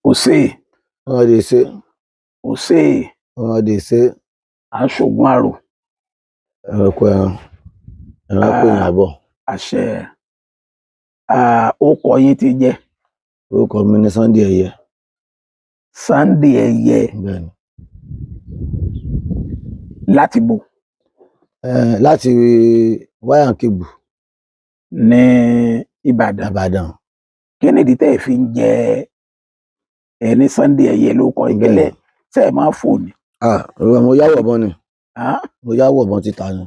òsè wọ́n lè ṣe òsè wọ́n lè ṣe aṣògùn àrò ẹranko ẹranko ìyàbọ̀. àṣẹ orúkọ yín ti jẹ́ Orúkọ mi ni Sunday Ẹyẹ. Sunday Ẹyẹ Bẹ́ẹ̀ni. láti bo Láti wáyà kébù ní Ìbàdàn. Ìbàdàn. Kí nìdí tẹ́ ẹ fi ń jẹ ẹni Sunday Ẹyẹ lórúkọ ìbílẹ̀ tẹ́ ẹ máa fò ní? Mo yáwọ̀ ọ̀bọ̀n ni. Mo yáwọ̀ ọ̀bọ̀n títa ni.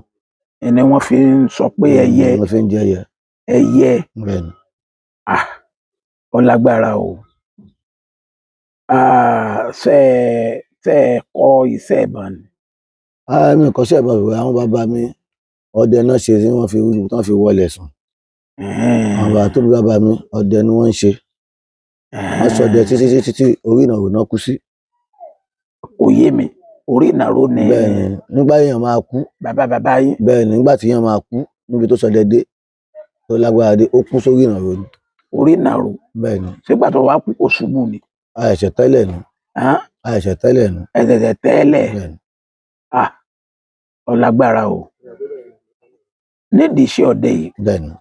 Ẹni wọ́n fi ń sọ pé ẹyẹ. Wọ́n fi ń jẹ ẹyẹ. Ẹyẹ. Bẹ́ẹ̀ni. Ó lágbára o. Ṣé ẹ kọ́ iṣẹ́ ìbọn ni? Mi ò kọ́ṣẹ́ ìbọn rẹ̀, àwọn bàbá mi ọdẹ náà ṣe tí wọ́n fi wọlé sùn. Àwọn bàbá tó bí bàbá mi ọdẹ ni wọ́n ń ṣe. Wọ́n ṣọdẹ títí orí ìnàró náà kú sí. Kò yé mi, orí ìnàró ni. Bẹ́ẹ̀ni, nígbà yẹn máa kú. Bàbá yín. Bẹ́ẹ̀ni, nígbà tí yẹn máa kú níbi tó ṣọdẹ dé tó lágbára dé, ó kú sórí ìnàró ni. Orí ìnàró. Bẹ́ẹ̀ni. Sígbà tó wá kú kò ṣubú ni. Àìṣẹ̀ tẹ́lẹ̀ ni. Àìṣẹ̀ tẹ́lẹ̀ ni. Ẹ̀ṣẹ̀ṣẹ̀ tẹ́lẹ̀. Bẹ́ẹ̀ni. Ó lágbára o. Nídìí iṣẹ́ ọdẹ yìí. Bẹ́ẹ̀ni.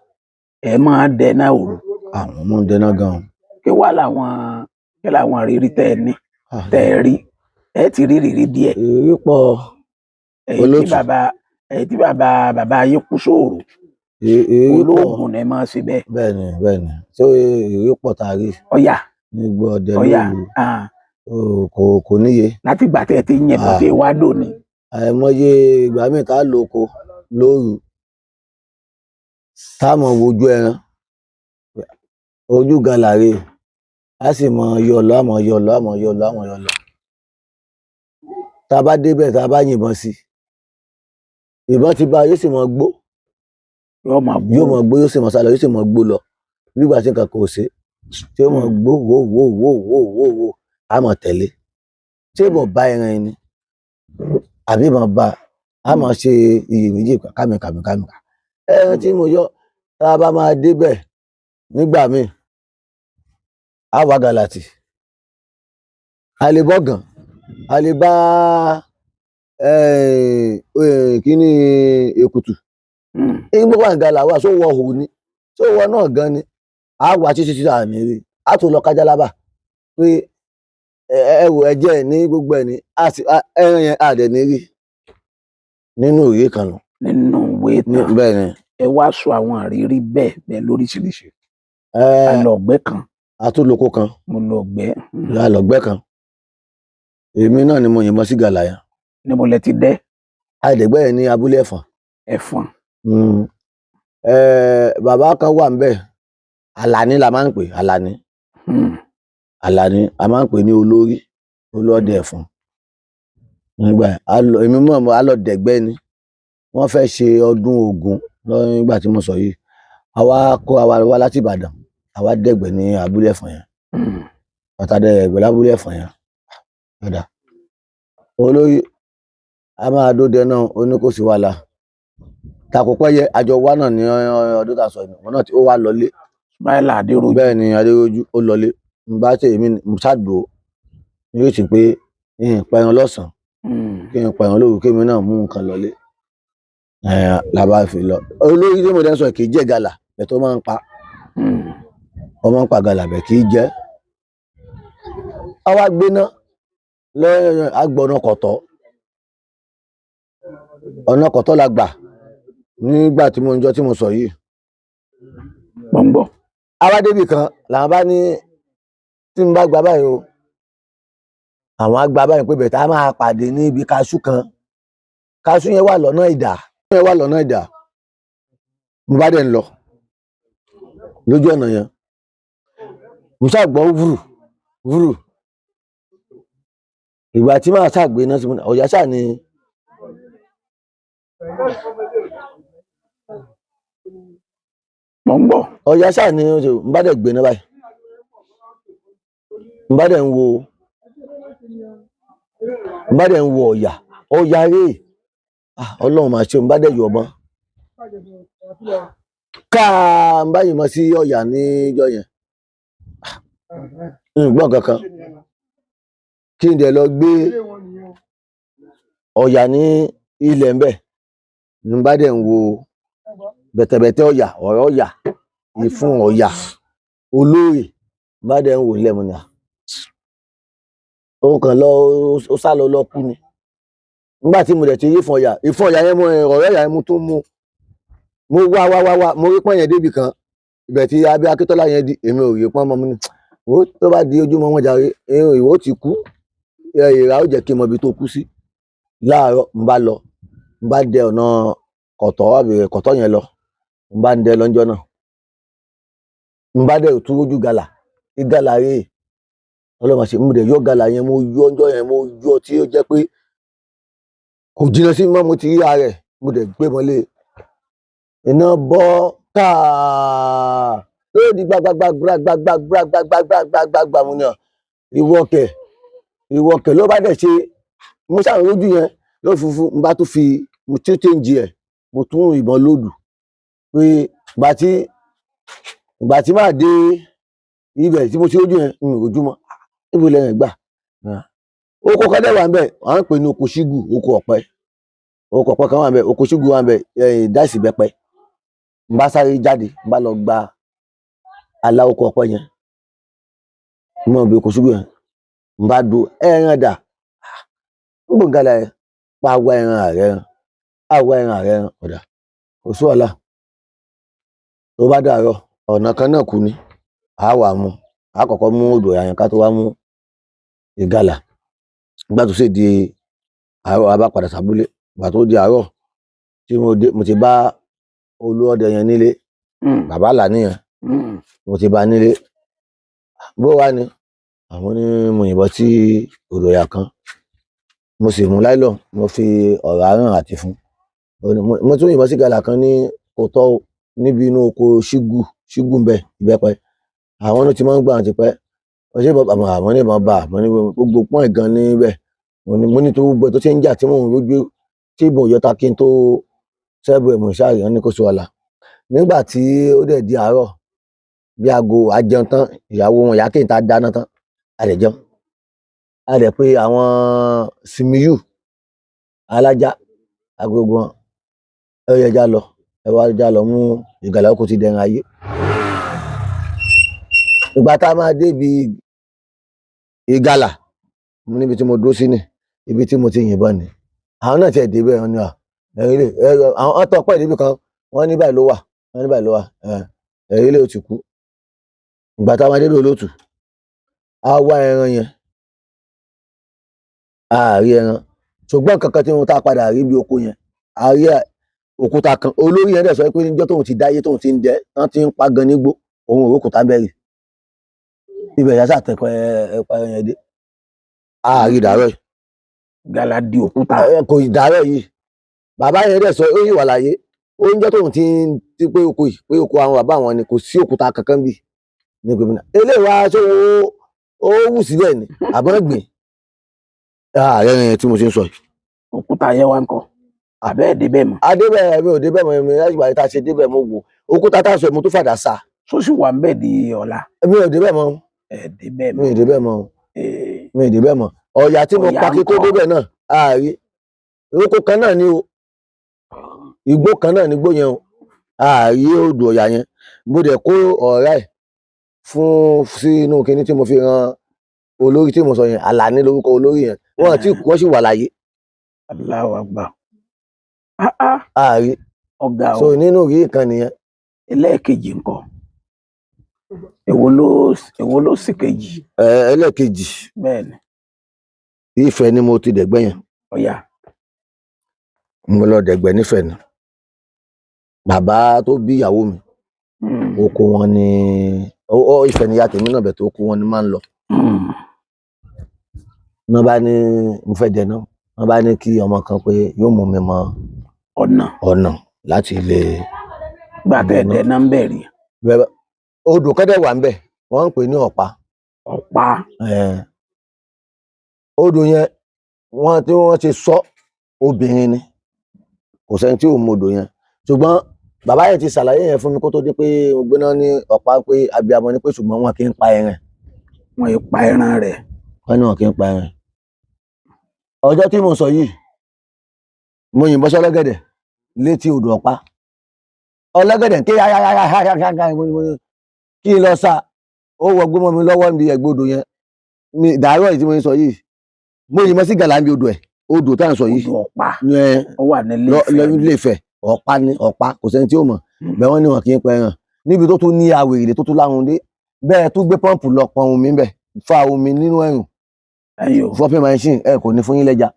Ẹ máa dẹná òru. Àwọn ọmọ ń dẹná gan-an. Kí làwọn àrírí tẹ́ ẹ ní tẹ́ ẹ rí? Ẹ ti rí rírí díẹ̀. Ìrírí pọ̀ olótù. Èyí tí bàbá yín kú sóòrò. Olóògùn ni máa ṣe bẹ́ẹ̀. Bẹ́ẹ̀ni. Ṣé ìrírí pọ̀ tá a rí? Ọ̀yà. Ní gbọ́ ọdẹ lóru. Kò níye. Láti ìgbà tẹ́ ẹ ti ń yẹ̀bọ̀ tí wá dòní. Àìmọye ìgbà míì tá a lọ oko lóru táàmù wojú ẹran ojú galàre a sì mọ yọlọ àmọ yọlọ tá a bá débẹ̀ tá a bá yìnbọn sí ìbọn ti bá yóò sì mọ gbó yóò mọ gbó yóò sì mọ sálọ yóò sì mọ gbó lọ nígbà tí nǹkan kò ṣe tí ó mọ gbó wò a mọ tẹ̀lé tí ìbọn bá ẹran ẹni àbí ìbọn bá a mọ ṣe iyèméjì kàmìkàmì ẹran tí mo yọ tá a bá máa débẹ̀ nígbà míì a wá gàlàtì a lè bọ́gàn a lè bá kíní èkùtù gbogbo àǹgàlà wa só wọ hù ni só wọ náà gan ni a wà títí àmì rí a tún lọ kájálábà pé ẹwò ẹjẹ ní gbogbo ẹ ní ẹran yẹn àdẹ ní rí nínú ìwé kan nù. Nínú ìwé tán. Bẹ́ẹ̀ ni. Ẹ wá sọ àwọn àrírí bẹ́ẹ̀ lóríṣiríṣi. A lọ ọ̀gbẹ́ kan. A tún lóko kan. Mo lọ ọ̀gbẹ́. A lọ ọ̀gbẹ́ kan. Èmi náà ni mo yìnbọn sí gàlà yẹn. Níbo lẹ ti dẹ́? Àìdẹ̀gbẹ́ yẹn ní abúlé Ẹ̀fọ̀n. Ẹ̀fọ̀n. Bàbá kan wà ńbẹ̀ Àlàní la máa ń pè Àlàní. Àlàní a máa ń pè ní olórí olóde Ẹ̀fọ̀n. Nígbà èmi mọ̀ a lọ dẹ̀gbẹ́ ni wọ́n fẹ́ ṣe ọdún Ògún nígbà tí mo sọ yìí àwa kó àwa wá láti Ìbàdàn àwa dẹ̀gbẹ́ ní abúlé Ẹ̀fọ̀n yẹn bàtà dẹ̀gbẹ́ lábúlé Ẹ̀fọ̀n yẹn padà olórí a máa dóde náà ó ní kò sí wàhálà takòpẹ́ yẹ àjọ wa náà ní ọdún tá a sọ ìmọ̀ náà tí ó wá lọlé Ismaila Adérójú. bẹ́ẹ̀ ni Adérójú ó lọlé n bá tẹ èmi mo ṣàdùó ní yóò sì pé pẹran lọ́sàn-án kí n pẹran lóru kémi náà mú nǹkan lọlé làbá fi lọ olórí tí mo dẹ́ sọ kì í jẹ́ gàlà bẹ̀ tó máa ń pa ọmọ ń pa gàlà bẹ̀ kì í jẹ́ àwa gbéná lẹ́yìn agbọ̀nà kọ̀tọ́ ọ̀nà kọ̀tọ́ la gbà nígbà tí mo ń jọ tí mo sọ yìí gbọ̀ngbọ̀ àwa débì kan làwọn bá ní tí n bá gba báyìí o àwọn á gba báyìí pé bẹ̀tẹ̀ á máa pàdé ní ibi kaṣú kan kaṣú yẹn wà lọ́nà Ìdà mo bá dẹ̀ ń lọ lójú ọ̀nà yẹn mo ṣàgbọ́ wúrù ìgbà tí màá ṣàgbé náà sí mo ọ̀yà ṣáà ni gbọ̀ngbọ̀ ọ̀yà ṣáà ni n bá dẹ̀ gbé náà báyìí n bá dẹ̀ ń wo ọ̀yà rè Ọlọ́run máa ṣe n bá dẹ̀ yọ̀ ọmọ káà n bá yìnbọn sí ọ̀yà níjọ́ yẹn gbọ́n kankan kí n dẹ̀ lọ gbé ọ̀yà ní ilẹ̀ ńbẹ̀ ní bá dẹ̀ ń wo bẹ̀tẹ̀bẹ̀tẹ̀ ọ̀yà ọ̀rọ̀ ọ̀yà ìfun ọ̀yà olóòrè bá dẹ̀ ń wò nílẹ̀ mo ní ó kàn lọ ó sá lọ kú ni nígbà tí mo dẹ̀ ti rí ìfun ọ̀yà yẹn mo ọ̀rọ̀ ọ̀yà yẹn mo tún mú mo wá mo rí pọ́n yẹn débì kan ibẹ̀ tí abẹ́ Akíntọ́lá yẹn di èmi ò rí pọ́n mọ́ mi ní tó bá di ojúmọ́ wọn jàre ìwọ ti kú ìrà ó jẹ́ kí n mọ ibi tó kú sí láàárọ̀ n bá lọ n bá dẹ ọ̀nà kọ̀tọ́ yẹn lọ n bá ń dẹ lọ́njọ́ náà n bá dẹ̀ tún rójú gàlà ní gàlà rèé ọlọ́mọ ṣe mo dẹ̀ yọ gàlà yẹn mo yọ ọjọ́ yẹn mo yọ tí ó jẹ́ pé kò jìnnà sí mọ́ mo ti rí ara ẹ̀ mo dẹ̀ gbé mọ́lé iná bọ́ káà lóò di gbàgbàgbà mo ní ìwọ̀kẹ̀ ló bá dẹ̀ ṣe mo ṣàrò lójú yẹn ló funfun n bá tún fi mo tí ó change ẹ̀ mo tún ìbọn lòdù pé ìgbà tí máa dé ibẹ̀ tí mo ṣe lójú yẹn ojúmọ́ níbo lẹ́yìn gbà oko kan dẹ̀ wà ń bẹ̀ à ń pè ní oko ṣígù oko ọ̀pẹ kan wà ń bẹ̀ oko ṣígù wà ń bẹ̀ dáìsì bẹ́pẹ n bá sáré jáde n bá lọ gba àlà oko ọ̀pẹ yẹn n mọ̀ bí oko ṣígù yẹn n bá do ẹran dà ń gbòǹgàlà ẹ̀ pa wá ẹran ààrẹ ẹran ọ̀dà kò sí wàhálà tó bá dàárọ̀ ọ̀nà kan náà kú ni a wà mú a kọ́kọ́ mú odò àyàn ká tó wá mú ìgalà nígbà tó sì di àárọ̀ a bá padà sábúlé ìgbà tó di àárọ̀ tí mo ti bá olúọdẹ yẹn nílé bàbá Àlàní yẹn mo ti bá nílé bó wá ni àwọn ní mo yìnbọn sí odò ìyá kan mo sì mú láìlọ́n mo fi ọ̀rá ràn àti fún mo tún yìnbọn sí gàlà kan ní kòtọ́ níbi inú oko ṣígù ń bẹ ìbẹ́pẹ àwọn ló ti máa ń gbà wọn ti pẹ́ ọṣẹ àwọn ní ìbọn bá àwọn ní gbogbo pọ́n ìgan níbẹ̀ mo ní tó gbogbo tó ṣe ń jà tí mò ń rójú tí ìbọn yọta kí n tó ṣẹ́bù ẹ̀mú ìṣáàrí wọn ní kó sí wàhálà nígbà tí ó dẹ̀ di àárọ̀ bí aago àjẹun tán ìyàwó wọn ìyá kéyìn tá a dáná tán a lè jẹun a lè pe àwọn simiyu alájà agogo wọn ẹ yẹ já lọ ẹ wá já lọ mú ìgalà oko ti dẹran ayé ìgbà tá a máa débi ìgalà níbi tí mo dúró sí ni ibi tí mo ti yìnbọn ni àwọn náà tiẹ̀ débẹ̀ wọn ni àwọn ọ̀tọ̀ pẹ̀ níbi kan wọ́n ní báyìí ló wà ẹ̀rí lè ó ti kú ìgbà tá a máa débi olóòtú a wá ẹran yẹn a rí ẹran ṣùgbọ́n kankan tí mo tá a padà rí bí oko yẹn a rí òkúta kan olórí yẹn dẹ̀ sọ pé níjọ́ tóun ti dáyé tóun ti ń dẹ́ tán ti ń pa gan nígbó òun ò rókùtà bẹ́ẹ̀rì ibẹ̀ yà sàtẹ̀kọ́ ẹ̀pà yẹn dé a rí ìdárọ̀ yìí gàlà di òkúta kò ìdárọ̀ yìí bàbá yẹn dẹ̀ sọ ó yìí wà láyé oúnjẹ tóun ti pé oko yìí pé oko àwọn bàbá àwọn ni kò sí òkúta kankan bì ní gómìnà eléyìí wá ṣé ó wù síbẹ̀ ni àbọ̀ gbìn ààrẹ yẹn tí mo ṣe ń sọ yìí òkúta yẹn wá ń kọ àbẹ́ ẹ̀ débẹ̀ mọ́. adébẹ̀ mi ò débẹ̀ mọ́ mi láti ìgbà tá a ṣe débẹ̀ mo wò òkúta tá a sọ mo tún fàdà sá. sósì wà ń bẹ̀ di ọ̀la. mi ò débẹ̀ mọ́. ẹ̀ débẹ̀ mọ́. mi ò débẹ̀ mọ́. mi ò débẹ̀ mọ́. ọ̀yà tí mo pa kí tó débẹ̀ náà ààrí oko kan náà ni o igbó kan náà ni igbó yẹn o ààrí odò ọ̀yà yẹn mo dẹ̀ kó ọ̀rá ẹ̀ fún sínú kinní tí mo fi ran olórí tí mo sọ yẹn Àlàní lórúkọ olórí yẹn wọn àti wọn sì wà láyé. Allahu Akbar. ààrí ọ̀gá o so nínú rí nǹkan nìyẹn. ẹlẹ́ẹ̀kejì ńkọ́ èwo ló sì kejì. ẹlẹ́ẹ̀kejì bẹ́ẹ̀ni. Ifẹ̀ ni mo ti dẹ̀gbẹ́ yẹn. ọ̀yà. mo lọ dẹ̀gbẹ́ nífẹ̀ẹ́ ni bàbá tó bí ìyàwó mi oko wọn ni Ifẹ̀ ni ìyá tèmi náà bẹ̀ tó oko wọn ni máa ń lọ. wọ́n bá ní mo fẹ́ dẹ̀ náà wọ́n bá ní kí ọmọ kan pé yóò mú mi mọ ọ̀nà láti lè gbàgbé ẹ̀dẹ̀ náà ń bẹ̀rẹ̀. odò kẹ́dẹ̀ wà ń bẹ̀ wọ́n ń pè ní ọ̀pá. odò yẹn tí wọ́n ti sọ obìnrin ni kò sẹ́ni tí ò mọ odò yẹn ṣùgbọ́n bàbá yẹn ti ṣàlàyé yẹn fún mi kó tó di pé mo gbéná ní ọ̀pá pé abiyamọ ni pé ṣùgbọ́n wọn kì í pa ẹran Wọ́n pa ẹran rẹ̀. Wọ́n ní wọn kì í pa ẹran. Ọjọ́ tí mo sọ yìí, mo yìnbọn sọ́lọ́gẹ̀dẹ̀ létí odò Ọ̀pá. Ọlọ́gẹ̀dẹ̀ ké yáyáyáyáyáyá kí n lọ sá, ó wọgbó mọ́ mi lọ́wọ́ níbi ẹ̀gbẹ́ odò yẹn. Mi dàárọ̀ yìí tí mo sọ yìí, mo yìnbọn sí gàlà níbi odò tá à ń sọ yìí. Odò Ọ̀pá ó wà ní Ilé-Ifẹ̀. Ọ̀pá ni Ọ̀pá, kò sẹ́ni tí ó mọ̀. Bẹ́ẹ̀ wọ́n ní wọn kì í pa ẹran. Níbi tó tún ní àwèrè tó tún láhùn dé, bẹ́ẹ̀ tún gbé pọ́ǹpù lọ pọn omi ń bẹ̀, fa omi nínú ẹ̀rùn. Fọ́pìn machine kò ní fún yín lẹ́ja.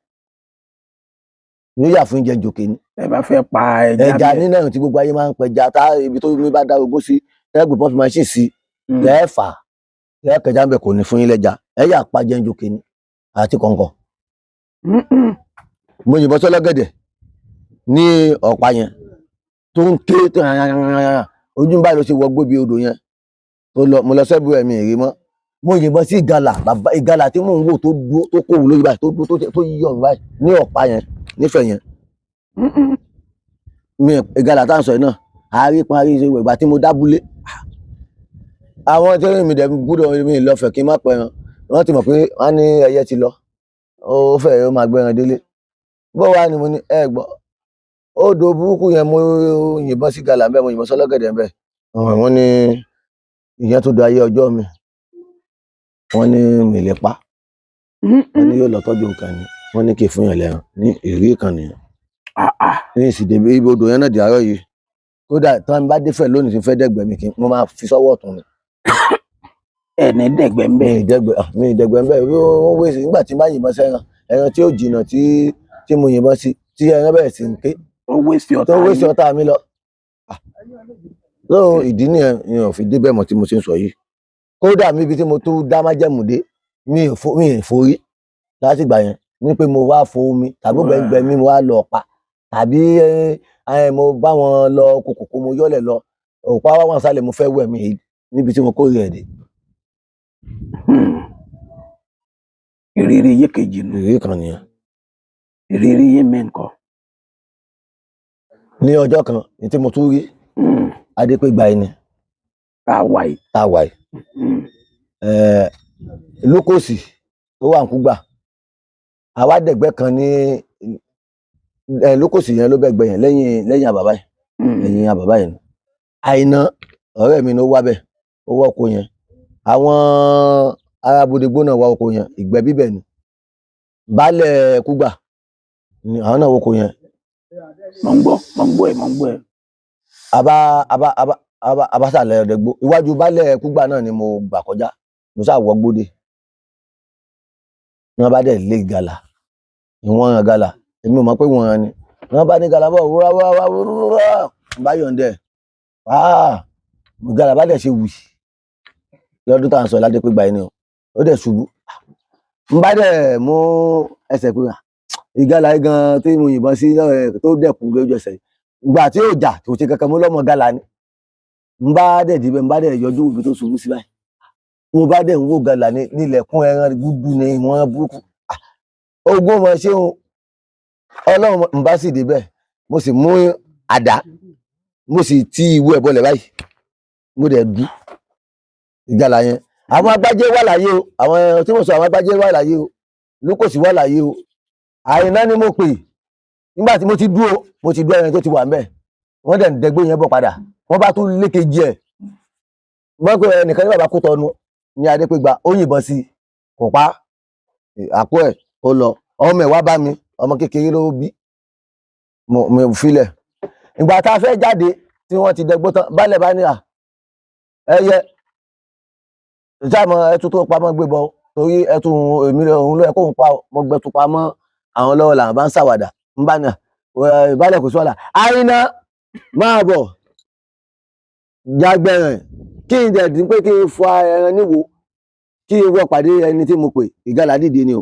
Yóò yà fún jẹ jòkè ni. Ẹ bá fẹ́ pa ẹja nínú ẹ̀rùn tí gbogbo ayé máa ń pẹja, tá ibi tó mi bá dá ogún sí, gbé pọ́ǹpù machine sí, lẹ́ẹ̀fà lẹ́ẹ̀kẹja ń bẹ̀, kò ní fún yín lẹ́ja. Ẹ yà pa jẹ jòkè ni àti kọ̀ǹkọ̀. Mo yìnbọn sọ́lọ́gẹ̀dẹ̀ ní Ọ̀pá yẹn tó ń ké ojú báyìí ló ṣe wọgbó bí odò yẹn tó lọ. Mo lọ sẹ́bù ẹ̀mí èrè mọ́. Mo yìnbọn sí ìgalà, bàbá ìgalà tí mò ń wò tó dúró tó kó wù lórí báyìí tó yí ọ̀run báyìí ní Ọ̀pá yẹn nífẹ̀ẹ́ yẹn. Ìgalà tá à ń sọ yìí náà, parí ṣe ìgbà tí mo dábúlé. Àwọn tí mi dẹ̀ gbúdọ̀ mi lọ́fẹ̀ẹ́ kí n má pẹran, wọ́n ti mọ̀ pé wọ́n ní ẹyẹ ti lọ, ó fẹ́ ó máa gbẹran délé. Bó wá ni mo ní ẹ gbọ́, odò burúkú yẹn mo yìnbọn sí gàlà ńbẹ̀, mo yìnbọn sọ́lọ́gẹ̀dẹ̀ ńbẹ̀. Wọ́n ní ìyẹn tó do ayé ọjọ́ mi. Wọ́n ní mi lè pa. Wọ́n ní yóò lọ tọ́jú nǹkan ni. Wọ́n ní kì í fún yàn lẹ́ran ní ìrírí kan nìyẹn. Ní ìsìdè ibi odò yẹn náà di àárọ̀ yìí. Kódà tí wọ́n bá dé fẹ̀ lónìí tí fẹ́ dẹ̀gbẹ́ mi mo máa fi sọ́wọ́ ọ̀tún ni. Ẹni dẹ̀gbẹ́ ńbẹ̀. Mi dẹ̀gbẹ́ ńbẹ̀. Wọ́n wé sí nígbà tí n bá yìnbọn sẹ́ran, ẹran tí ó jìnnà tí mo yìnbọn sí, tí ẹran bẹ̀rẹ̀ sí ń ké. Ó wé sí ọ̀tá mi lọ. Lóò ìdí nìyẹn ni ò fi débẹ̀ mọ́ tí mo ṣe ń sọ yìí. Kódà níbi tí mo tún dá májẹ̀mú dé, mi ì forí láti ìgbà yẹn. Ní pé mo wá fo omi tàbí gbẹngbẹ mi mo wá lọ Ọ̀pá, tàbí mo bá wọn lọ kòkòkò mo yọ́lẹ̀ lọ Ọ̀pá wá wọn sálẹ̀ mo fẹ́ wẹ̀ mí níbi tí mo kórè ẹ̀ dé. Ìrírí yé kejì nù. Ìrírí kan nìyẹn. Ìrírí yé mi nǹkan. Ní ọjọ́ kan ní tí mo tún rí Adépégbà ẹni. Tá a wà yìí. Lókòsì tó wà ń Kúgbà. Àwa dẹ̀gbẹ́ kan ní Lókòsì yẹn ló bẹ̀gbẹ́ yẹn lẹ́yìn àbàbá yẹn. Ẹ̀yìn àbàbá yẹn. Àìná ọ̀rẹ́ mi ló wá bẹ̀, ó wọ́ oko yẹn. Àwọn ará Bodègbó náà wá oko yẹn, ìgbẹ́ bíbẹ̀ ni. Baálẹ̀ Kúgbà ni àwọn náà wọ́ oko yẹn. Mo ń gbọ́ ẹ. Abásàlẹ̀ Ọ̀dẹ̀gbó. Iwájú baálẹ̀ Kúgbà náà ni mo gbà kọjá. Mo sá wọ gbódè. Wọ́n bá dẹ̀ lé gàlà. Ìwọ̀n ràn gàlà. Èmi ò mọ̀ pé wọ́n ràn ni. Wọ́n bá ní gàlà bọ̀ wúrà. Bá yọ̀ǹdẹ̀. Gàlà bá dẹ̀ ṣe wì. Lọ́dún tá à ń sọ Ládépégbà ẹni o. Ó dẹ̀ ṣubú. N bá dẹ̀ mú ẹsẹ̀ pé ìgalà gan tí mo yìnbọn sí tó dẹ̀kú lójú ẹsẹ̀. Ìgbà tí yóò jà kò ṣe kankan mo lọ́mọ gàlà ni. N bá dẹ̀ dìbẹ̀, n bá dẹ̀ yọjú ibi tó ṣubú sí báyìí. Mo bá dẹ̀ ń wò gàlà ní ilẹ̀kùn ẹran gbúgbú ni wọ́n burúkú. Ogún ọmọ ṣé o. Ọlọ́run n bá sì débẹ̀. Mo sì mú àdá. Mo sì ti ìwé ẹ̀ bọlẹ̀ báyìí. Mo dẹ̀ dú ìgalà yẹn. Àwọn Agbájé wà láyé o. Àwọn tí mo sọ àwọn Agbájé wà láyé o. Lókòsì wà láyé o. Àìná ni mo pè. Nígbà tí mo ti dúró ẹran tó ti wà ńbẹ̀. Wọ́n dẹ̀ ń dẹgbé yẹn bọ̀ padà. Wọ́n bá tún lékejì ẹ̀. Wọ́n pé ẹnìkan ní bàbá Kútọnu ní Adépégbà, ó yìnbọn sí kò pa. Àpò ẹ̀ ó lọ. Ọmọ ẹ̀ wá bá mi, ọmọ kékeré ló bí. Mo filẹ̀. Ìgbà tá a fẹ́ jáde tí wọ́n ti dẹgbó tán, baálẹ̀ bá ní ẹyẹ ìsáàmọ̀ ẹtù tó pamọ́ gbé bọ̀ torí ẹtù èmi òun ló yẹ kóun pa mo gbẹtù pamọ́ àwọn lọ́wọ́ làwọn bá ń ṣàwàdà. Ń bá ní baálẹ̀ kò sí wàhálà. Àìná máa bọ̀ jágbẹ̀rẹ̀ kí n dẹ̀ dín pé kí n fọ ẹran níwò kí n wọ́ pàdé ẹni tí mo pè. Ìgalà dìde ni o.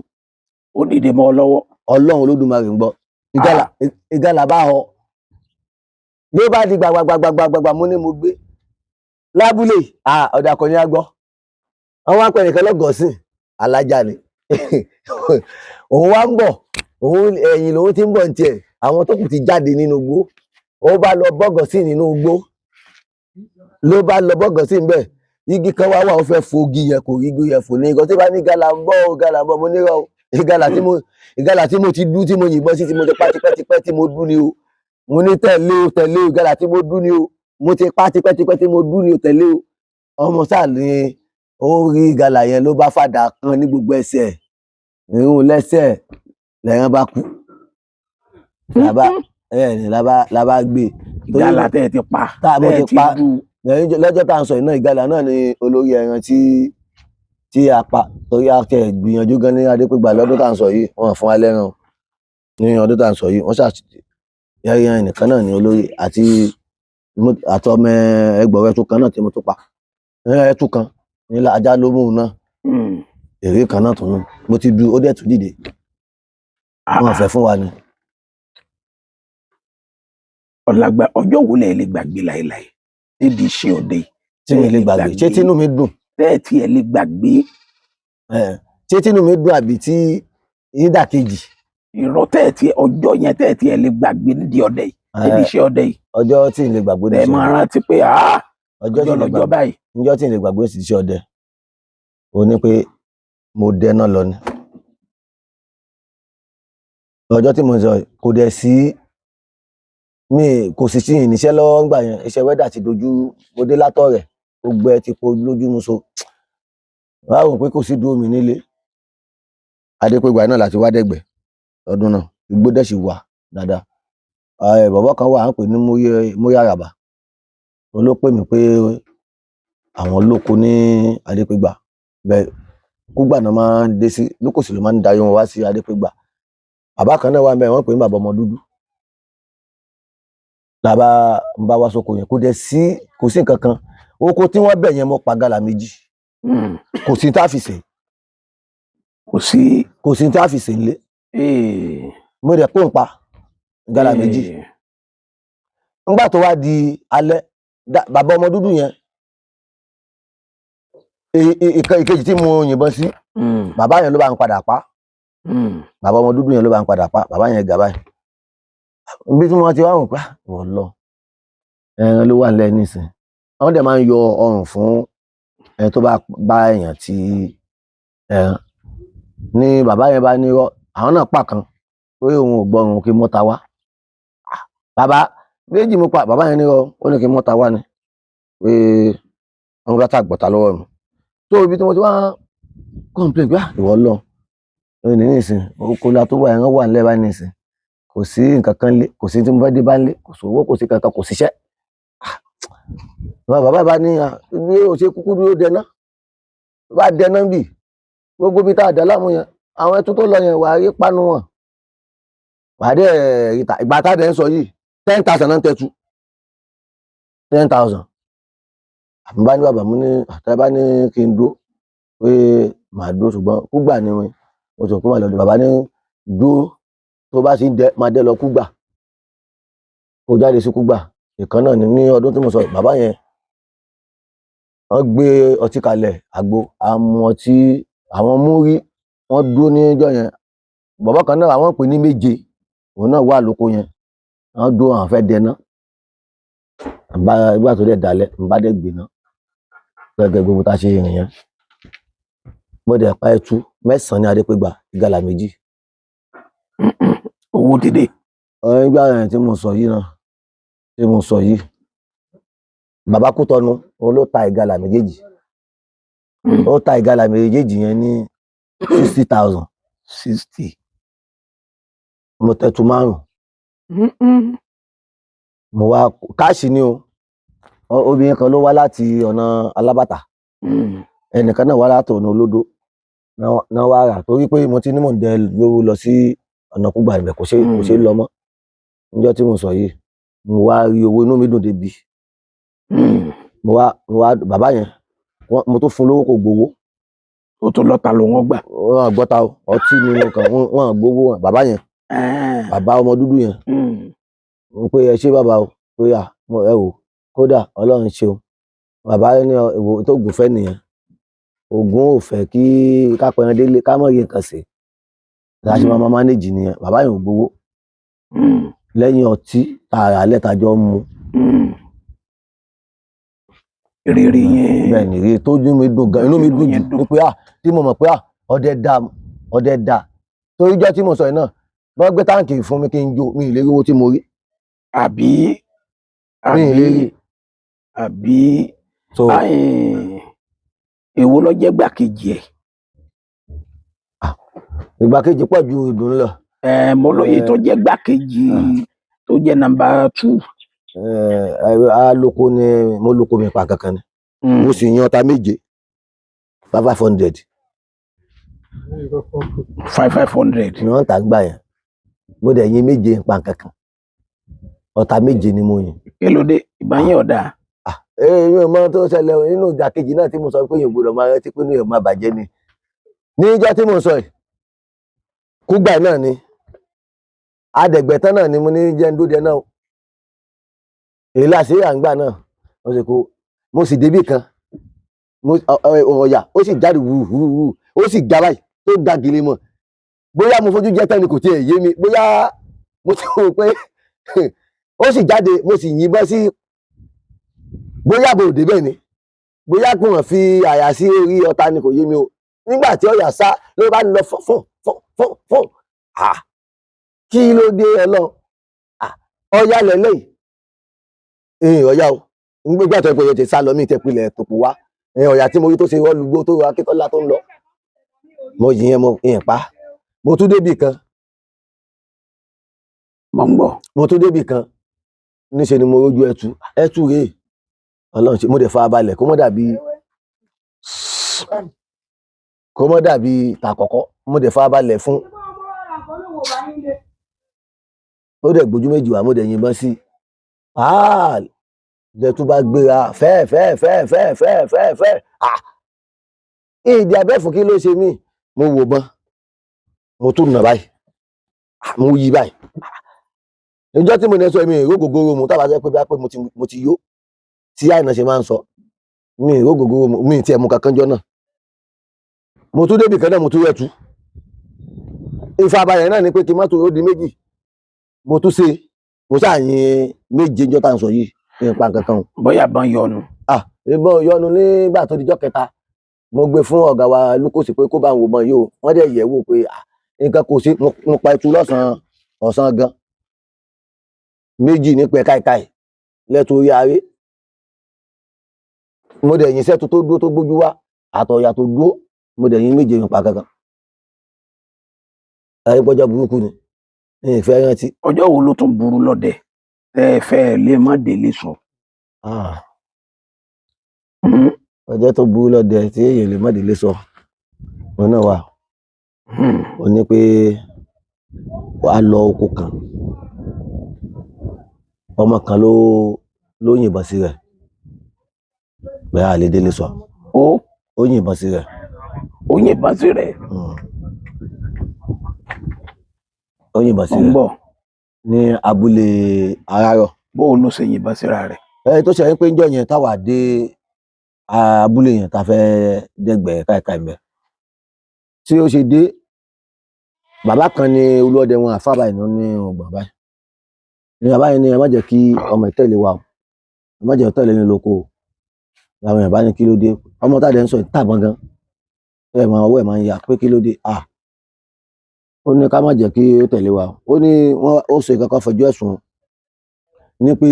Ó dìde mọ́ ọ lọ́wọ́. Ọlọ́run Olódùmarè ń gbọ́. Ìgalà bá họ. Ló bá di gbàgbàgbàgbàgbà mo ní mo gbé lábúlé ọ̀dà kan ní á gbọ́. Àwọn apẹ̀ nìkan lọ́gọ̀ọ́sìn alájà ni. Òun wá ń bọ̀. Òun ẹ̀yìn lòun ti ń bọ̀ ní tiẹ̀. Àwọn tó kù ti jáde nínú igbó. Ó bá lọ bọ́gọ̀sìn nínú igbó. Ló bá lọ bọ́gọ̀sìn bẹ́ẹ̀. igi kan wá wà ó fẹ́ fogi yẹn kò rí igi yẹn fò ní nǹkan tí bá ní ìgalà ń bọ̀ mo nírọ̀ o ìgalà tí mo ti dú tí mo yìnbọn sí tí mo ti pa tipẹ́tipẹ́ tí mo dú ni o mo ní tẹ̀lé o ìgalà tí mo dú ni o mo ti pa tipẹ́tipẹ́ tí mo dú ni o tẹ̀lé o ọmọ sáà ní ó rí ìgalà yẹn ló bá fàdà kan ní gbogbo ẹsẹ̀ irun lẹ́sẹ̀ lẹ́ran bá kú làbá gbé ìgalà tẹ́ ẹ ti pa tẹ́ ẹ ti dú. lọ́jọ́ tá à ń sọ iná ìgalà náà ni olórí ẹran tí a pa torí a tẹ gbìyànjú gan ní Adépégbà lọ́dún tá à ń sọ yìí wọ́n fún wa lẹ́ran ní ọdún tá à ń sọ yìí wọ́n ṣàyẹyẹ nìkan náà ní olórí àtọmọ ẹgbọ̀rọ̀ ẹtù kan náà tí mo tún pa ẹtù kan ní ajá ló mú un náà èrè kan náà tún nù mo ti du ó dẹ̀ tún dìde wọ́n fẹ́ fún wa ni. Ọ̀làgbà ọjọ́ wo lẹ lè gbàgbé láéláé níbi iṣẹ́ ọdẹ tí mi lè gbàgbé ṣé tínú mi dùn tẹ́ ẹ tí ẹ lè gbàgbé ṣé tínú mi dùn àbí tí ìdàkejì ìrọ̀ tẹ́ ẹ tí ọjọ́ yẹn tẹ́ ẹ tí ẹ lè gbàgbé nídìí ọdẹ yìí níbi iṣẹ́ ọdẹ yìí ọjọ́ tí n lè gbàgbé ẹ máa rántí pé ọjọ́ lọ́jọ́ báyìí ọjọ́ tí n lè gbàgbé sí iṣẹ́ ọdẹ ó ní pé mo dẹná lọ ni ọjọ́ tí mo sọ kò dẹ̀ sí kò sì sí ìníṣẹ́ lọ́wọ́ ńgbà yẹn iṣẹ́ wẹ́dà ti dojú mo dé látọ̀ rẹ̀ gbogbo ẹ ti po lójú mu so wàá rò pé kò sí dúró mi nílé Adépégbà náà láti wá dẹ̀gbẹ́ ọdún náà igbó dẹ̀ sì wà dáadáa bàbá kan wà à ń pè ní Múrí Àràbà òun ló pè mí pé àwọn olóko ní Adépégbà bẹ́ẹ̀ Kúgbà náà máa ń dé sí lókòsì ló máa ń darí wọn wá sí Adépégbà bàbá kan náà wà mẹ́rin wọ́n pè ní bàbá ọmọ dúdú làbá ń bá wá sóko yẹn kò sí nǹkan kan oko tí wọ́n bẹ̀ yẹn mo pa gàlà méjì kò sí tá a fi sè kò sí tá a fi sè nílé mo dẹ̀ kó ń pa gàlà méjì ńgbà tó wá di alẹ́ bàbá ọmọ dúdú yẹn ìkejì tí mo yìnbọn sí bàbá yẹn ló bá ń padà pa bàbá ọmọ dúdú yẹn ló bá ń padà pa bàbá yẹn gà báyìí bí tí wọ́n ti wá wọn pa wọ́n lọ ẹran ló wà nílẹ̀ nísìn wọ́n dẹ̀ máa ń yọ ọrùn fún ẹni tó bá bá èèyàn tí ẹran ní bàbá yẹn bá nírọ́ àwọn náà pa kan pé òun ò gbọ́rùn kí mọ́ta wá bàbá méjì mo pa bàbá yẹn nírọ́ ó ní kí mọ́ta wá ni pé wọ́n gbá tàgbọ̀ta lọ́wọ́ mi tó ibi tí mo ti wá complain pé ìwọ lọ ní nísìn oko la tó wà ẹran wà nílẹ̀ bá nísìn kò sí nǹkan kan lé kò sí tí mo fẹ́ dé bá ń lé kò sówó kò sí kankan kò síṣẹ́ bàbá bá ní bí o ṣe kúkú dúró dẹná bá dẹná bì gbogbo bí tá a dá láàmú yẹn àwọn ẹtú tó lọ yẹn wà á rí panu wọn pàdé ìgbà tá a dẹ̀ ń sọ yìí 10,000 náà ń tẹ́tù 10,000 àmì bá ní bàbá mú ní àtàlẹ́ bá ní kí n dúró pé màá dúró ṣùgbọ́n Kúgbà ni mo sọ pé màá lọ dé bàbá ní dúró tó bá sì máa dé lọ Kúgbà kó jáde sí Kúgbà ìkan náà ní ọdún tí mo sọ bàbá yẹn wọ́n gbé ọtí kalẹ̀ àgbo àmú ọtí àwọn Múrí wọ́n dúró níjọ́ yẹn bàbá kan náà àwọn pè ní Méje òun náà wà lóko yẹn wọ́n dúró àwọn fẹ́ dẹná ìgbà tó dẹ̀ dalẹ̀ ń bá dẹ̀ gbéná gẹ́gẹ́ gbogbo tá a ṣe rìn yẹn mo dẹ̀ pa ẹtù 9 ní Adépégbà ìgalà méjì. Owó dídè. Ìgbà yẹn tí mo sọ yìí bàbá Kútọnu òun ló ta ìgalà méjèèjì ó ta ìgalà méjèèjì yẹn ní 60,000. 60. mo tẹ́tù 5 mo wá káàṣì ni o obìnrin kan ló wá láti ọ̀nà Alábàtà ẹnìkan náà wá láti ọ̀nà Olódó náà wá rà torí pé mo ti ní mò ń dẹ lówó lọ sí ọ̀nà Kúgbà ibẹ̀ kò ṣe lọ mọ́ níjọ́ tí mo sọ yìí mo wá rí owó inú mi dùn débi mo wá bàbá yẹn mo tó fún lówó kò gbowó ó tó lọ́ta ló wọ́n gbà. wọ́n gbọ́ta ọtí nínú kan wọ́n gbowó bàbá yẹn bàbá ọmọ dúdú yẹn mo pé ẹ ṣé bàbá o pé ẹ wò kódà Ọlọ́run ṣeun bàbá ní ìwò tó gùn fẹ́ nìyẹn Ògún ò fẹ́ kí kápẹ́rẹ́ délé ká mọ̀ yé nǹkan sí láti máa mánéjì nìyẹn bàbá yẹn ò gbowó lẹ́yìn ọtí tààrà lẹ́tàjọ́ mu ìrírí yẹn. bẹ́ẹ̀ ni ìrírí tó inú mi dùn gan, inú mi dùn jù ni pé tí mo mọ̀ pé ọdẹ dà torí jẹ́ tí mo sọ yìí náà wọ́n gbé táǹkì fún mi kí n jó mi ì lè rí owó tí mo rí. àbí mi ì lè rí. àbí so èwo ló jẹ́ gbàkejì ẹ̀. ìgbàkejì pọ̀ ju ìdùnnú lọ. mo lóye tó jẹ́ gbàkejì tó jẹ́ nàmbà 2. aloko ni mo lóko mi pa kankan ni mo sì yan ọta méje 500. 500 ni wọ́n tà ń gbà yẹn mo dẹ̀ yin méje pa kankan ọta méje ni mo yin. kí ló dé ìbọn yẹn ọ̀dà. mi ò mọ tó ṣẹlẹ̀ nínú ìdàkejì náà tí mo sọ pé yóò gbọ́dọ̀ máa rántí pé yóò máa bàjẹ́ ni níjọ́ tí mo sọ yìí kúgbà náà ni adẹ̀gbẹ̀tán náà ni mo ní jẹ́ ń dóde náà èyí láti àǹgbà náà mo sì débì kan ọ̀yà ó sì jáde wúwúwú ó sì ga báyìí tó ga gèlè mọ̀ bóyá mo fojú jẹ́ tẹ́ni kò tiẹ̀ yé mi bóyá mo ti rò pé ó sì jáde mo sì yìnbọn sí bóyá bò débẹ̀ ni bóyá kò hàn fi àyà sí orí ọta ni kò yé mi o nígbà tí ọ̀yà sá ló bá lọ fún kí ló dé ọlọ́run ọ̀yà lẹ́lẹ́yìí ọ̀yà o nígbà tó ẹ̀pọ̀ yẹn ti sá lọ mí ìtẹ̀pilẹ̀ tòpò wá ọ̀yà tí mo rí tó ṣe rọ́ọ̀lùgbó tó rọ Akíntọ́lá tó ń lọ mo yìn mo yìn pa mo tún débì kan mo tún débì kan níṣe ni mo rójú ẹtù rèé ọlọ́run ṣe mo dẹ̀ fara balẹ̀ kó mọ́ dàbí tàkọ́kọ́ mo dẹ̀ fara balẹ̀ fún ó dẹ̀ gbójú méjì wá mo dẹ̀ yìnbọn sí jẹ̀tú bá gbéra fẹ́ẹ̀ ìdí abẹ́fún kí ló ṣe mí mo wò bọ́n mo tún nà báyìí mo yí báyìí ìjọ tí mo ní sọ èmi ìrógògóró mu tábà jẹ́ pé bí mo ti yó tí àìná ṣe máa ń sọ mi ìrógògóró mu mi ti ẹ̀mú kankan jọ náà mo tún débì kan náà mo tún rẹ̀ tú ìfàbàyẹ̀ náà ni pé kí mọ́tò ó di méjì mo tún ṣe mo ṣàyìn méje jọ tá à ń sọ yìí nípa kankan. bóyá bán yọnu. ìbọn yọnu nígbà tó dijọ́ kẹta mo gbé fún ọ̀gá wa Lúkòsì pé kó bá ń wò mọ́ yìí o wọ́n dẹ̀ yẹ̀ wò pé nǹkan kò sí mo pa ẹtu ọ̀sán gan méjì ní pẹ́ káìkáì lẹ́tọ̀ orí aré mo dẹ̀ yìn sẹ́tu tó dúró tó gbójú wá àtọ̀yà tó dúró mo dẹ̀ yìn méje nípa kankan ẹ̀rígbọ́jọ́ burúkú ni ìfẹ́ rántí. ọjọ́ wo ló tún burú lọ́dẹ tẹ́ ẹ fẹ́ lè má délé sọ. ọjọ́ tó burú lọ́dẹ tí èèyàn lè má délé sọ wọn náà wà ó ní pé wàá lọ oko kan ọmọ kan ló yìnbọn sí rẹ̀ bẹ́ẹ̀ àlè délé sọ ó yìnbọn sí rẹ̀. ó yìnbọn sí rẹ̀. ó yìnbọn sí rẹ̀ ní abúlé Arárọ̀. bóun ló ṣe yìnbọn síra rẹ̀. tó ṣe pé ńjọ́ yẹn táwa dé abúlé yẹn tá a fẹ́ dẹ́gbẹ̀ẹ́ káìkáì mẹ́ tí ó ṣe dé bàbá kan ní olóòdẹ wọn àfáàbà ìná ní ọgbọ̀n báyìí ní bàbá yẹn ní ẹ má jẹ́ kí ọmọ ìtẹ̀lé wa ẹ má jẹ́ ìtẹ̀lé ní lóko làwọn èèyàn bá ní kí ló dé ọmọ tá a dẹ̀ ń sọ ìtàbọn gan ọwọ́ ẹ̀ máa ń ya pé kí ló dé ó ní ká má jẹ́ kí ó tẹ̀lé wa ó ní ó ṣe kankan fẹjọ́ ẹ̀sùn ní pé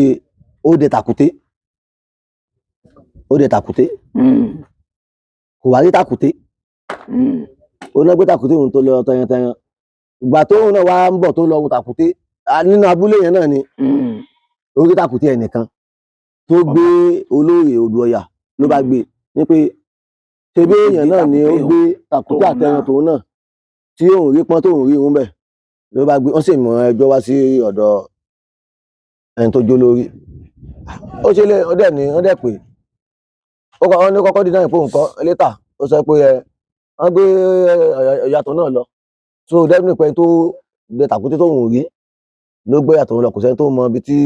ó dé tàkúté kò wá rí tàkúté ó náà gbé tàkúté òun tó lọ tẹyantẹyan ìgbà tóun náà wá ń bọ̀ tó lọ wo tàkúté nínú abúlé yẹn náà ni ó rí tàkúté ẹnìkan tó gbé olóyè Odùọ̀yà ló bá gbé ní pé ṣebí èèyàn náà ni ó gbé tàkúté àtẹyan tòun náà tí òun rí pọ́n tóun rí òun bẹ̀ ló bá gbé wọ́n sì mọ ẹjọ́ wá sí ọ̀dọ̀ ẹni tó jó lórí ó ṣe lé ọdẹ ní ọdẹ pé ó ní kọ́kọ́ dídá ìpò nǹkan létà ó sọ pé wọ́n gbé ìyàtọ̀ náà lọ so dẹ́bìnrin pé tó dé tàkúté tóun rí ló gbé ìyàtọ̀ lọ kò sẹ́ni tó mọ ibi tí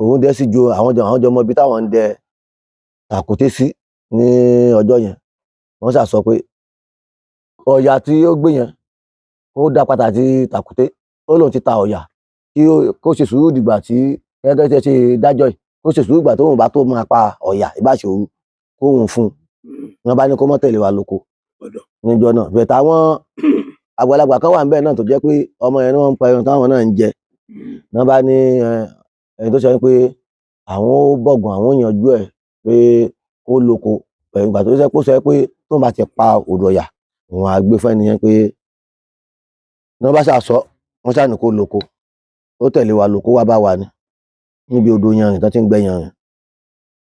òun dẹ́ sí ju àwọn jọ mọ ibi táwọn ń dẹ tàkúté sí ní ọjọ́ yẹn wọ́n ṣà sọ pé ọ̀yà tí ó gbé yẹn ó dá padà sí tàkúté ó lóun ti ta ọ̀yà kí kó ṣe sùúrù dìgbà tí ẹgbẹ́ ṣe dájọ́ yìí kó ṣe sùúrù ìgbà tóun bá tó máa pa ọ̀yà ìbáṣe òru kóun fún un wọn bá ní kó mọ́ tẹ̀lé wa lóko níjọ́ náà bẹ̀tẹ̀ àwọn àgbàlagbà kan wà ń bẹ̀ náà tó jẹ́ pé ọmọ yẹn ni wọ́n ń pa ẹran táwọn náà ń jẹ wọ́n bá ní ẹni tó sọ pé àwọn ó bọ̀gùn àwọn ò yanjú ẹ̀ pé kó lóko ìgbà tó sọ pé tóun bá ti pa odò ọ̀yà òun á gbé fún ẹnìyẹn pé ní wọ́n bá ṣàṣọ wọ́n ṣàní kó lóko ó tẹ̀lé wa lóko wá bá wa ní níbi odò yanrìn tó ti ń gbẹ yanrìn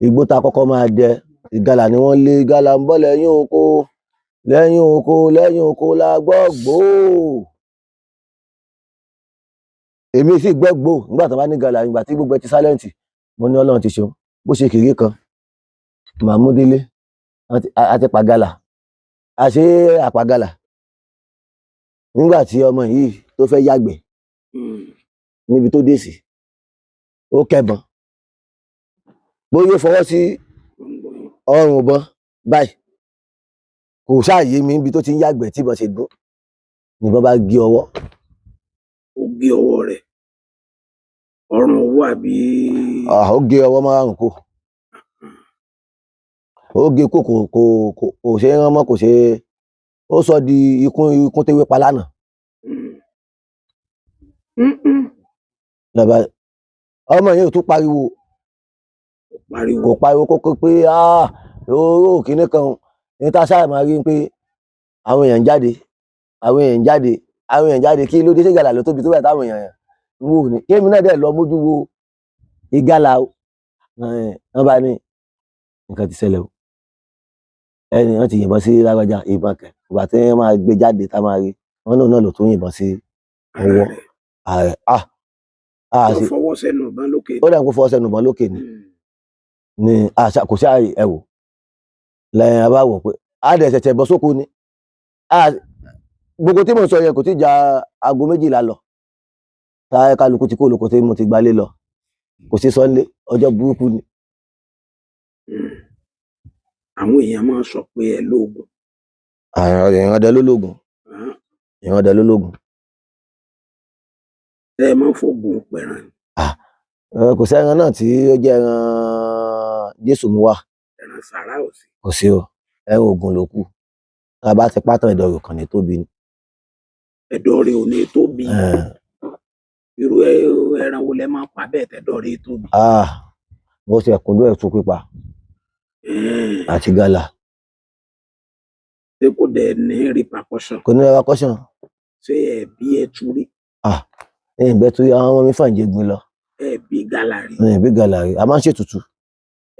igbó tá a kọ́kọ́ máa dẹ ìgalà ni wọ́n lé ìgalà ń bọ̀ lẹ́yìn oko lẹ́yìn oko la gbọ́ gbòó èmi sì gbẹ́ gbòó nígbà tó bá ní ìgalà ìgbà tí gbogbo ẹ ti sálẹ̀ǹtì mo ní Ọlọ́run ti ṣeun bó ṣe kéré kan màmúdélé àti pàgàlà àṣé àpàgàlà nígbà tí ọmọ yìí tó fẹ́ yàgbẹ́ níbi tó dé sí ó kẹbọn bóyá ó fọwọ́ sí ọrùn ìbọn báyìí kò ṣáàyè mi níbi tó ti ń yàgbẹ́ tí ìbọn ṣe dún nìbọn bá gé ọwọ́. Ó gé ọwọ́ rẹ̀ ọrùn owó àbí. Ó gé ọwọ́ márùn kò ó gé kò ṣe é rán mọ́ kò ṣe é ó sọ di ikún tewé pa lánàá. Ọmọ yẹn ò tún pariwo kò pariwo kókó pé ó kíní kan ní tá a ṣáà máa rí pé àwọn èèyàn jáde kí ló dé sí ìgalà ló tóbi tó bẹ̀ táwọn èèyàn ń wò ní kémi náà dẹ̀ lọ mójú wo ìgalà wọn bá ní nǹkan ti ṣẹlẹ̀ o ẹni wọn ti yìnbọn sí lágbájá ìbọn kẹ ìgbà tí wọn máa gbé jáde tá a máa rí wọn náà ló tún yìnbọn sí ọwọ́ ààrẹ ó fọwọ́ sẹ́nu ìbọn lókè. Ó dà kó fọwọ́ sẹ́nu ìbọn lókè ni kò sí ààyè ẹ̀wò lẹ́yìn abá wò pé a dẹ̀ ṣẹ̀ṣẹ̀ bọ́ sóko ni gbogbo tí mo sọ yẹn kò tí ja aago 12 lọ táyà kálukú ti kó olóko tí mo ti gbalé lọ kò sí sọ́nlé ọjọ́ burúkú ni. Àwọn èèyàn máa ń sọ pé ẹ lóògùn. Èèyàn ọdẹ ló lóògùn. Ẹ máa ń fògùn pẹ̀ràn. Kò sí ẹran náà tí ó jẹ́ ẹran Jésù mú wá. Ẹran sàrà ò sí. Kò sí o ẹran oògùn ló kù tá a bá ti pátán ẹ̀dọ̀ rẹ̀ kàn ní tóbi ni. Ẹ̀dọ̀ rẹ̀ ò ní tóbi. Irú ẹran wo lẹ máa ń pa bẹ́ẹ̀ tẹ́dọ̀ rẹ̀ tóbi. Mo ṣe ẹ̀kúndú ẹ̀tún pípa àti gàlà. Ṣé kò dẹ̀ ní repercussion. Kò ní repercussion. Ṣé ẹ̀bí ẹ̀tú rí. Ẹ̀yìn bẹ́ẹ̀ tó yá àwọn ọmọ mi fàǹjẹ gbin lọ. Ẹ̀bí gàlà rí. Ẹ̀bí gàlà rí a máa ń ṣètùtù.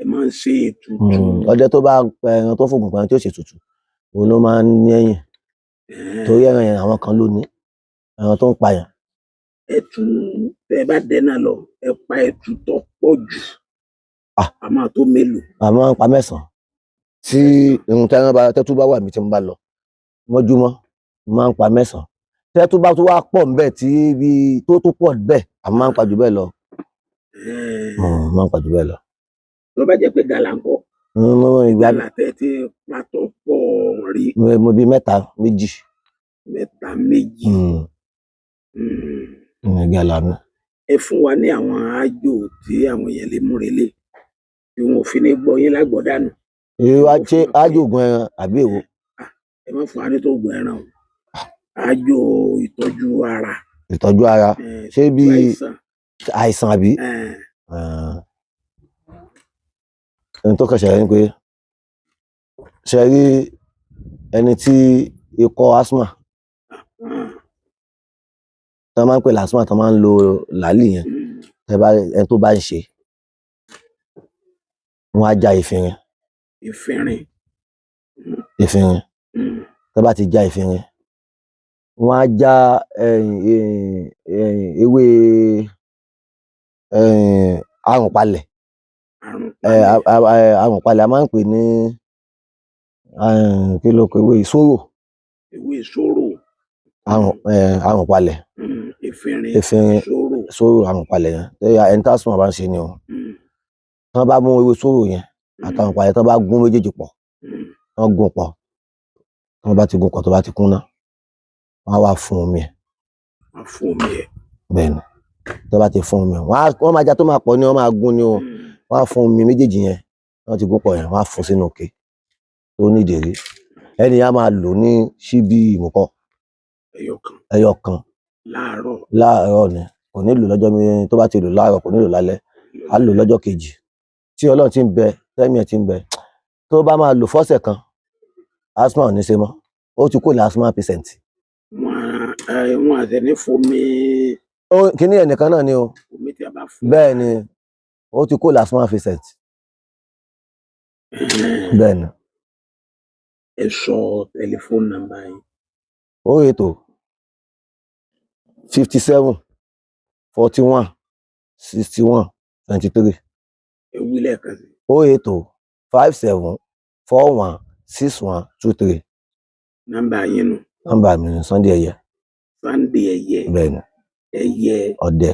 Ẹ máa ń ṣe ètùtù. Ọdẹ tó bá pa ẹran tó fògùn pẹ̀ràn tí ó ṣètùtù òun ló máa ń ní ẹ̀yìn torí ẹran yẹn àwọn kan ló ní ẹran tó ń pààyàn. Ẹ̀tù tẹ bá dẹ́nà lọ ẹ pa ẹ̀tù tó pọ̀ jù. A máa tó mélòó. A máa ń pa 9 tí irun tẹ́tú bá wà mí tí mo bá lọ mọ́júmọ́ máa ń pa 9 tẹ́tú bá tó wá pọ̀ ńbẹ̀ tí ibi tó pọ̀ bẹ́ẹ̀ a máa ń pa jù bẹ́ẹ̀ lọ. Máa ń pa jù bẹ́ẹ̀ lọ. Tó bá jẹ́ pé gàlà ń kọ́. Gàlà tẹ́ ti pa tó pọ̀ rí. Mo bí 3 méjì. 3 méjì. Gàlà mi. Ẹ fún wa ní àwọn àjò tí àwọn èèyàn lè mú relé tí wọn ò fi ní gbọ́ yín lágbọ̀dánù. Ṣé àjò ògùn ẹran àbí èwo. Ẹ má fún wa ní tó ògùn ẹran o. Àjò ìtọ́jú ara. Ìtọ́jú ara ṣé bí àìsàn àbí. Ẹni tó kẹsẹ̀ rẹ̀ ni pé ṣe rí ẹni tí ikọ́ asthma tó máa ń pè lásìmọ̀ tó máa ń lo làálì yẹn ẹni tó bá ń ṣe wọn á já efinrin tó bá ti já efinrin wọn á já ewé àrùnpalẹ̀ àrùnpalẹ̀ a máa ń pè ní kí ló kọ ewé ìṣòro àrùnpalẹ̀ efinrin sóró àrùnpalẹ̀ yẹn ẹni tá sùn bá ń ṣe ni o tí wọ́n bá mú ewé sóró yẹn àtàrùnpalẹ̀ tí wọ́n bá gún méjèèjì pọ̀ wọ́n gún pọ̀ tí wọ́n bá ti gún pọ̀ tó bá ti kúnná wọ́n á wá fún omi ẹ̀ bẹ́ẹ̀ ni tó bá ti fún omi ẹ̀ wọ́n máa já tó máa pọ̀ ni wọ́n máa gún ni o wọ́n á fún mi méjèèjì yẹn wọ́n ti gún pọ̀ yẹn wọ́n á fún sínú òkè tó ní ìdérí ẹni yẹn á máa lò ní ṣíbí ìmùkọ ẹyọ kan láàárọ̀ ni kò ní lò lọ́jọ́ mi tó bá ti lò láàárọ̀ kò ní lò lálẹ́ á lò lọ́jọ́ kejì tí Ọlọ́run ti ń bẹ tẹ́mi ẹ̀ ti ń bẹ tó bá máa lò fọ́sẹ̀ kan asthma ò ní ṣe mọ́ ó ti kó ní asthma patient. wọn àti ẹni fomi. kíní ẹnìkan náà ni o bẹ́ẹ̀ ni ó ti kó ní asthma patient bẹ́ẹ̀ ni. ẹ sọ tẹlifóònù nàmbà yìí. 080 57 41 61 23. Ewu lẹ́ẹ̀kan sí. 080 57 41 61 23. Nọ́mbà yín nù. Nọ́mbà mi ni Sunday Ẹyẹ. Sunday Ẹyẹ. Bẹ́ẹ̀ ni. Ẹyẹ. Ọdẹ.